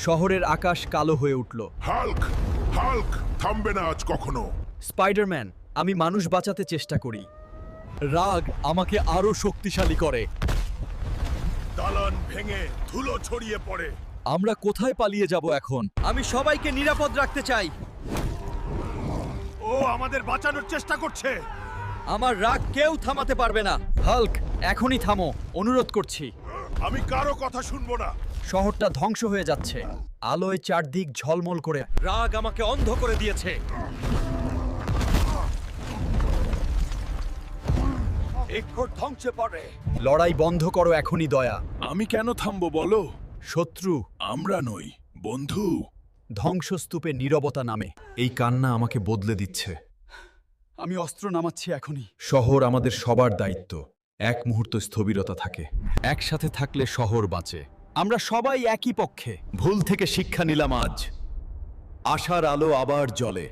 শহরের আকাশ কালো হয়ে উঠল। হাল্ক হাল্ক থামবে না আজ কখনো। স্পাইডারম্যান, আমি মানুষ বাঁচাতে চেষ্টা করি। রাগ আমাকে আরো শক্তিশালী করে। দালান ভেঙে ধুলো ছড়িয়ে পড়ে। আমরা কোথায় পালিয়ে যাব এখন? আমি সবাইকে নিরাপদ রাখতে চাই। ও আমাদের বাঁচানোর চেষ্টা করছে। আমার রাগ কেউ থামাতে পারবে না। হাল্ক, এখনই থামো, অনুরোধ করছি। আমি কারো কথা শুনবো না। শহরটা ধ্বংস হয়ে যাচ্ছে, আলোয় চারদিক ঝলমল করে। রাগ আমাকে অন্ধ করে দিয়েছে। ধ্বংসে পড়ে। লড়াই বন্ধ করো এখনই, দয়া। আমি কেন থামবো বলো? শত্রু আমরা নই, বন্ধু। ধ্বংসস্তূপে নীরবতা নামে। এই কান্না আমাকে বদলে দিচ্ছে। আমি অস্ত্র নামাচ্ছি এখনই। শহর আমাদের সবার দায়িত্ব। এক মুহূর্ত স্থবিরতা থাকে। একসাথে থাকলে শহর বাঁচে। আমরা সবাই একই পক্ষে। ভুল থেকে শিক্ষা নিলাম আজ। আশার আলো আবার জ্বলে।